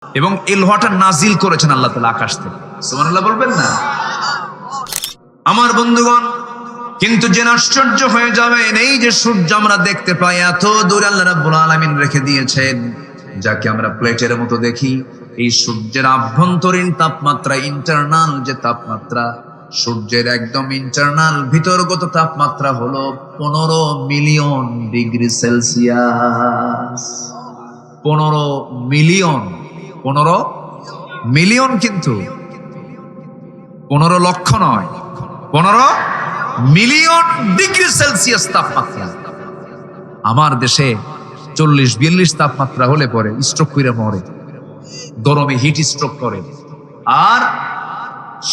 এবং এই লোহাটা নাজিল করেছেন আল্লাহ তাআলা আকাশ থেকে। সুবহানাল্লাহ বলবেন না? আমার বন্ধুগণ, কিন্তু যে আশ্চর্য হয়ে যাবেন, এই যে সূর্য আমরা দেখতে পাই এত দূরে আল্লাহ রাব্বুল আলামিন রেখে দিয়েছেন, যাকে আমরা প্লেটের মতো দেখি, এই সূর্যের আভ্যন্তরীণ তাপমাত্রা, ইন্টারনাল যে তাপমাত্রা, সূর্যের একদম ইন্টারনাল ভিতরগত তাপমাত্রা হলো 15 million degree Celsius. 15 million, 15 million, কিন্তু 15 লক্ষ নয়, 15 মিলিয়ন ডিগ্রি সেলসিয়াস তাপমাত্রা। আমার দেশে 40-42 তাপমাত্রা হলে পরে স্ট্রোক করে মরে, গরমে হিট স্ট্রোক করে। আর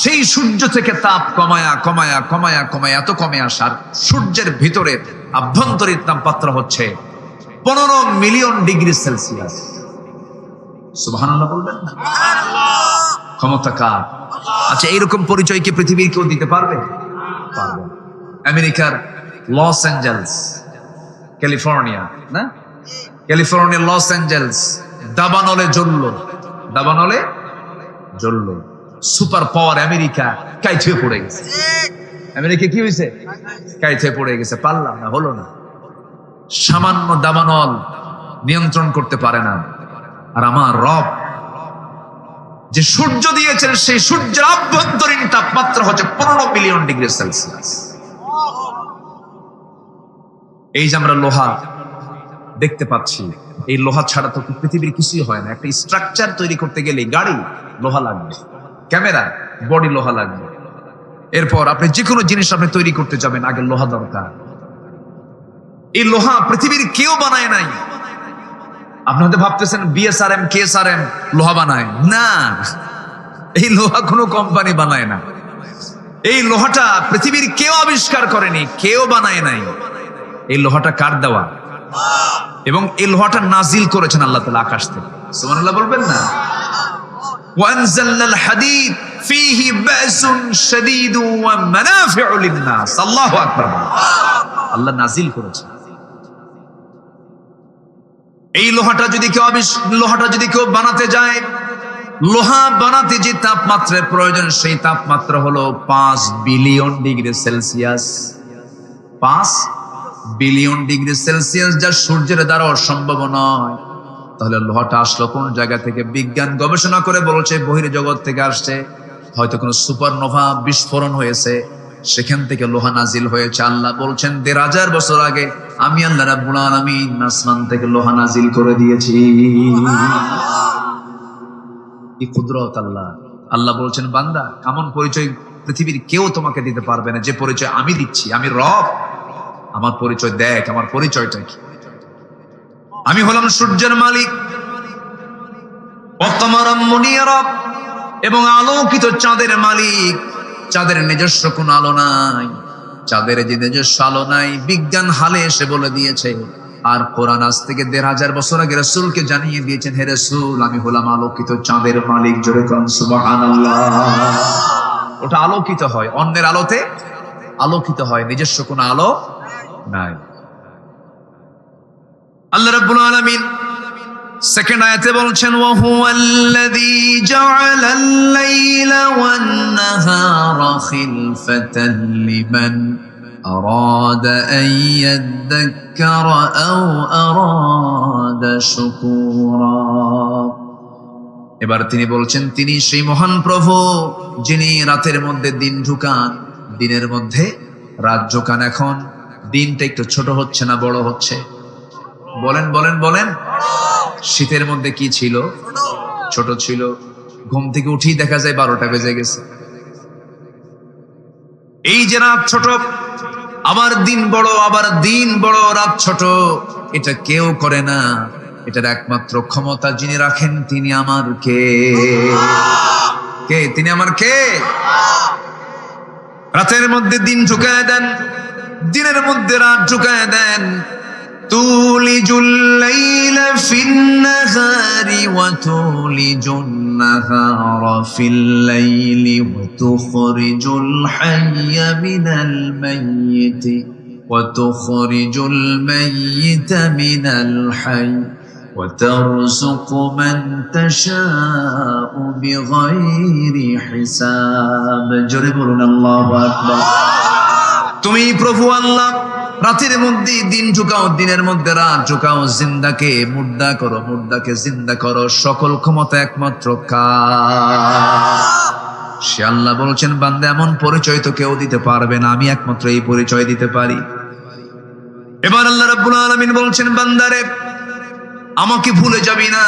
সেই সূর্য থেকে তাপ কমায়া কমায়া কমায়া কমায়া এত কমে আসার, সূর্যের ভিতরে আভ্যন্তরীণ তাপমাত্রা হচ্ছে 15 মিলিয়ন ডিগ্রি সেলসিয়াস। সুবহানাল্লাহ বলবেন না? ক্ষমতা কার? আচ্ছা, এইরকম পরিচয় কি পৃথিবীর কেউ দিতে পারবে? পারবে। আমেরিকার লস অ্যাঞ্জেলস, ক্যালিফোর্নিয়া, না, ক্যালিফোর্নিয়ার লস অ্যাঞ্জেলস দাবানলে জ্বলল, দাবানলে জ্বলল। সুপার পাওয়ার আমেরিকা কাইথে পড়ে গেছে। আমেরিকা কি হয়েছে? কাইথে পড়ে গেছে, পারলাম না, হলো না। সামান্য দাবানল নিয়ন্ত্রণ করতে পারে না। আর আমার রব যে সূর্য দিয়েছেন, সেই সূর্যের আভ্যন্তরীণ তাপমাত্রা হচ্ছে 15 মিলিয়ন ডিগ্রি সেলসিয়াস। এই যে আমরা লোহা দেখতে পাচ্ছি, এই লোহা ছাড়া তো পৃথিবীর কিছুই হয় না। একটা স্ট্রাকচার তৈরি করতে গেলে গাড়ি লোহা লাগবে, ক্যামেরা বডি লোহা লাগবে, এরপর আপনি যে কোনো জিনিস আপনি তৈরি করতে যাবেন, আগে লোহা দরকার। এই লোহা পৃথিবীর কেউ বানায় নাই। আপনি হয়তো ভাবতেছেন বিএসআরএম, কেএসআরএম লোহা বানায় না। এই লোহা কোনো কোম্পানি বানায় না। এই লোহাটা পৃথিবীর কেউ আবিষ্কার করেনি, কেউ বানায় নাই। এই লোহাটা কার দেওয়া? এবং এই লোহাটা নাজিল করেছেন আল্লাহ তাআলা আকাশ থেকে। সুবহানাল্লাহ বলবেন না? ওয়ানজালনাল হাদিদ ফীহি বাসুন শাদীদু ওয়া মানাফিউ লিন-নাস। আল্লাহু আকবার। আল্লাহ নাজিল করেছেন। এই লোহাটা যদি কেউ বানাতে যায়, লোহা বানাতে যে তাপমাত্রার প্রয়োজন, সেই তাপমাত্রা হলো 5 billion degree Celsius. 5 billion degree Celsius, যা সূর্যের দ্বারা অসম্ভব নয়। তাহলে লোহাটা আসলো কোন জায়গা থেকে? বিজ্ঞান গবেষণা করে বলছে বহির্জগৎ থেকে আসছে। হয়তো কোনো সুপারনোভা বিস্ফোরণ হয়েছে, সেখান থেকে লোহা নাজিল হয়েছে। আল্লাহ বলছেন 1500 বছর আগে আমি আল্লাহ রাব্বুল আলামিন আসমান থেকে লোহা নাজিল করে দিয়েছি। কি কুদরত আল্লাহ! আল্লাহ বলছেন, বান্দা, এমন পরিচয় পৃথিবীর কেউ তোমাকে দিতে পারবে না যে পরিচয় আমি দিচ্ছি। আমি রব, আমার পরিচয় দেখ। আমার পরিচয়টা কি? আমি হলাম সূর্যের মালিক, এবং আলোকিত চাঁদের মালিক। চাঁদের নিজস্ব কোন আলো নাই, চাঁদের যে নিজস্ব আলো নাই, বিজ্ঞান হালে এসে বলে দিয়েছে। আর কোরআন আজ থেকে 1500 বছর আগে রাসূলকে জানিয়ে দিয়েছেন, হে রাসূল, আমি হলাম আলোকিত চাঁদের মালিক। জোরে কোন সুবহানাল্লাহ। ওটা আলোকিত হয়, অন্যের আলোতে আলোকিত হয়, নিজস্ব কোন আলো নাই। আল্লাহ রাব্বুল আলামিন সেকেন্ড আয়াতে বলছেন, ওয়া হুয়াল্লাযী জাআলাল লাইলা ওয়ান নাহারা খিলফাতান লিমান আরাদা আন ইয়াদ্দাক্কারা আও আরাদা শুকুরা। এবার তিনি বলছেন, তিনি সেই মহান প্রভু যিনি রাতের মধ্যে দিন ঢুকান, দিনের মধ্যে রাত ঢুকান। এখন দিনটা একটু ছোট হচ্ছে না বড় হচ্ছে? বলেন বলেন বলেন। শীতের মধ্যে কি ছিল? ছোট ছিল। ঘুম থেকে উঠেই দেখা যায় 12টা বেজে গেছে। এই যে রাত ছোট, আবার দিন বড়, আবার দিন বড়, রাত ছোট, এটা কেউ করে না। এটার একমাত্র ক্ষমতা যিনি রাখেন, তিনি আমার কে? তিনি আমার কে? রাতের মধ্যে দিন ঢুকায় দেন, দিনের মধ্যে রাত ঢুকায় দেন। তুলিজুল লাইলা ফিন নাহারি ওয়া তুলিজুন নাহারা ফিল লাইলি ওয়া তুখরিজুল হাইয়া মিনাল মাইয়িতি ওয়া তুখরিজুল মাইয়িতা মিনাল হাইয়্যি وترزق من تشاء بغير حساب জোরে বলুন আল্লাহু আকবার। তুমি প্রভু আল্লাহ রাতের মধ্যে দিন ঢুকাও, দিনের মধ্যে রাত ঢুকাও, জিন্দাকে মুর্দা করো, মুর্দাকে জিন্দা করো, সকল ক্ষমতা একমাত্র কার। সে আল্লাহ বলছেন বান্দা এমন পরিচয় তো কেউ দিতে পারবে না, আমি একমাত্র এই পরিচয় দিতে পারি। এবার আল্লাহ রাব্বুল আলামিন বলছেন বান্দারে আমাকে ভুলে যাবি না,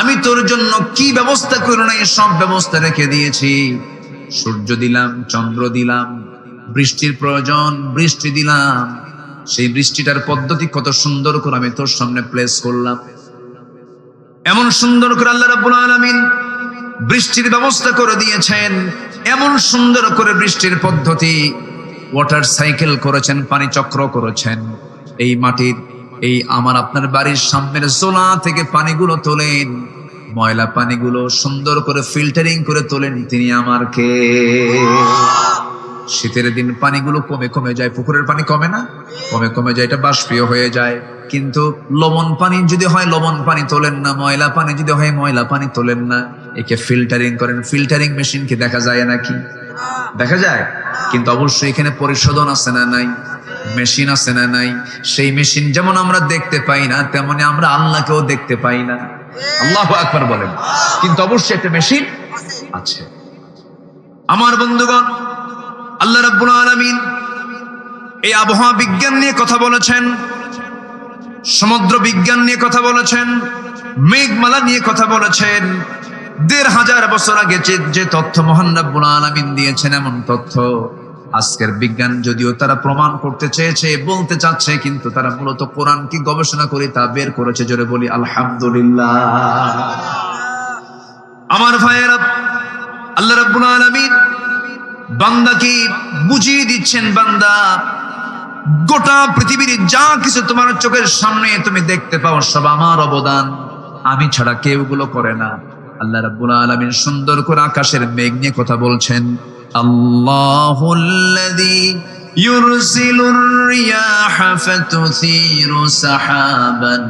আমি তোর জন্য কি ব্যবস্থা করো না সব ব্যবস্থা রেখে দিয়েছি। সূর্য দিলাম, চন্দ্র দিলাম, বৃষ্টির প্রয়োজন বৃষ্টি দিলাম, সেই বৃষ্টিটার পদ্ধতি কত সুন্দর করে আমি তোর সামনে প্লেস করলাম। এমন সুন্দর করে আল্লাহ রাব্বুল আলামিন বৃষ্টির ব্যবস্থা করে দিয়েছেন, এমন সুন্দর করে বৃষ্টির পদ্ধতি, ওয়াটার সাইকেল করেছেন, পানি চক্র করেছেন। এই মাটির এই আমার আপনার বাড়ির সামনের জোলা থেকে পানিগুলো তোলেন, ময়লা পানিগুলো সুন্দর করে ফিল্টারিং করে তোলেন তিনি আমার কে। শীতের দিন পানিগুলো কমে কমে যায়, পুকুরের পানি কমে না, কমে কমে যায়, এটা বাষ্পীয় হয়ে যায়। কিন্তু লবণ পানি যদি হয় লবণ পানি তোলেন না, ময়লা পানি যদি হয় ময়লা পানি তোলেন না, একে ফিল্টারিং করেন। ফিল্টারিং মেশিন কি দেখা যায় নাকি? দেখা যায়, কিন্তু অবশ্যই এখানে পরিশোধন আছে না নাই, মেশিন আছে না নাই। সেই মেশিন যেমন আমরা দেখতে পাই না, তেমনি আমরা আল্লাহকেও দেখতে পাই না। আল্লাহু আকবার বলেন, কিন্তু অবশ্যই একটা মেশিন আছে। আমার বন্ধুগণ, আল্লাহ রাব্বুল আলামিন এই আবহাওয়া বিজ্ঞান নিয়ে কথা বলেছেন, সমুদ্র বিজ্ঞান নিয়ে কথা বলেছেন, মেঘমালা নিয়ে কথা বলেছেন। ১৫০০ বছর আগে যে তথ্য মহান রাব্বুল আলামিন দিয়েছেন, এমন তথ্য আজকের বিজ্ঞান যদিও তারা প্রমাণ করতে চেয়েছে, বলতে চাচ্ছে, কিন্তু তারা মূলত কোরআন কি গবেষণা করে তা বের করেছে। জোরে বলি আলহামদুলিল্লাহ। আমার ভাইয়েরা, আল্লাহ রাব্বুল আলামিন বান্দাকে বুঝিয়ে দিচ্ছেন, বান্দা গোটা পৃথিবীর যা কিছু তোমার চোখের সামনে তুমি দেখতে পাও সব আমার অবদান, আমি ছাড়া কেউ গুলো করে না। আল্লাহ রাব্বুল আলামিন সুন্দর করে আকাশের মেঘ নিয়ে কথা বলছেন। আল্লাহুল্লাযী ইউরসিলুর রিয়াহা ফাতুসিরু সাহাবান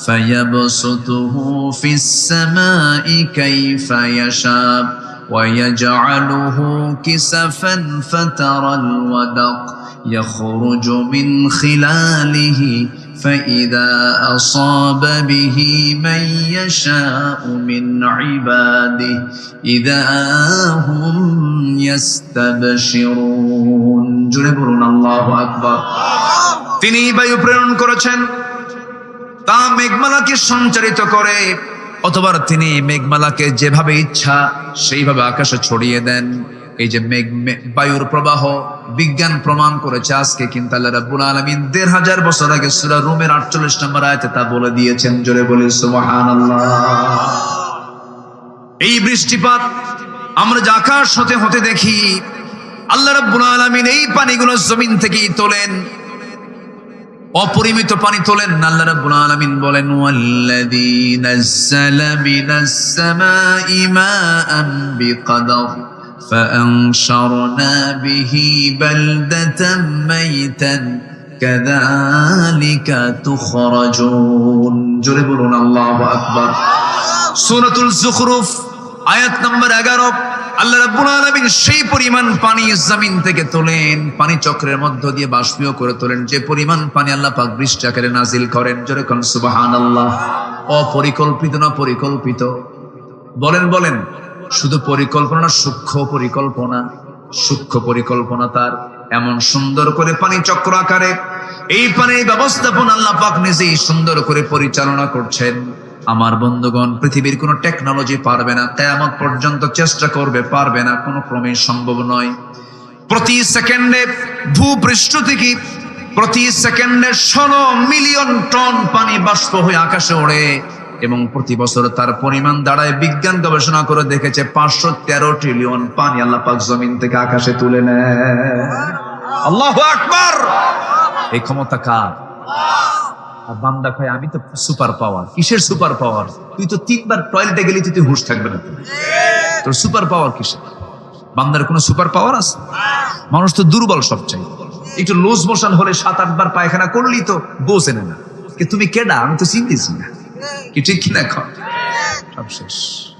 ফায়াবসুতুহু ফিস সামাই কাইফা ইয়াশা ويجعله كسفا فترى الودق يخرج من خلاله فإذا أصاب به من يشاء من عباده إذا هم يستبشرون জোরে বলুন আল্লাহু আকবার। তিনি বায়ু প্রেরণ করেছেন, তা মেঘমালাকে সঞ্চারিত করে, অথবা তিনি মেঘমালাকে যেভাবে ইচ্ছা সেইভাবে আকাশে ছড়িয়ে দেন। এই যে বায়ুর প্রবাহ বিজ্ঞান প্রমাণ করেছে আজকে, কিন্তু আল্লাহ রাব্বুল আলামিন ১৫০০ বছর আগে সূরা রুমের ৪৮ নম্বর আয়াতে তা বলে দিয়েছেন। জোরে বলি সুবহানাল্লাহ। এই বৃষ্টিপাত আমরা যে আকাশ হতে হতে দেখি, আল্লাহ রাব্বুল আলামিন এই পানিগুলো জমিন থেকেই তোলেন, অপরিমিত পানি তোলেন। আল্লাহ রাব্বুল আলামিন বলেন ওয়াল্লাযী নাযালা মিনাস সামাই মাআন বিকদর ফাআনশারনা বিহি বালদাতাম মাইতান কাযালিকা তুখরাজুন। জোরে বলুন আল্লাহু আকবার। সূরাতুল যুখরুফ আয়াত নম্বর ১১। আল্লাহ রাব্বুল আলামিন সেই পরিমাণ পানি জমিন থেকে তোলেন, পানি চক্রের মধ্য দিয়ে বাষ্পীয় করে তোলেন, যে পরিমাণ পানি আল্লাহ পাক বৃষ্টি আকারে নাজিল করেন। জোরে কোন সুবহানাল্লাহ। অপরিকল্পিত না পরিকল্পিত? বলেন বলেন, শুধু পরিকল্পনা, সূক্ষ্ম পরিকল্পনা, সূক্ষ্ম পরিকল্পনা তার। এমন সুন্দর করে পানি চক্র আকারে এই পানির ব্যবস্থাপনা আল্লাহ পাক নিজেই সুন্দর করে পরিচালনা করছেন। আমার বন্ধুগণ, পৃথিবীর কোন টেকনোলজি পারবে না, কিয়ামত পর্যন্ত চেষ্টা করবে, পারবে না, কোনো ক্রমে সম্ভব নয়। প্রতি সেকেন্ডে ভূপৃষ্ঠ থেকে প্রতি সেকেন্ডে ১৬ মিলিয়ন টন পানি বাষ্প হয়ে আকাশে ওড়ে, এবং প্রতি বছর তার পরিমাণ দাঁড়ায়, বিজ্ঞান গবেষণা করে দেখেছে ৫১৩ ট্রিলিয়ন পানি আল্লাহ পাক জমিন থেকে আকাশে তুলে নেয়। আল্লাহু আকবার। এই ক্ষমতা কার? বান্দা কয় আমি তো সুপার পাওয়ার। কিসের সুপার পাওয়ার? তুই তো ৩ বার টয়লেটে গেলি, তুই হুঁশ থাকবে না, তোর সুপার পাওয়ার কিসের? বান্দার কোনো সুপার পাওয়ার আছে? মানুষ তো দুর্বল সবচেয়ে, একটু লুজ মোশন হলে ৭-৮ বার পায়খানা করলি তো বোঝে না, তুমি কেডা আমি তো চিনতেছি না। কি ঠিক কিনা? সব শেষ।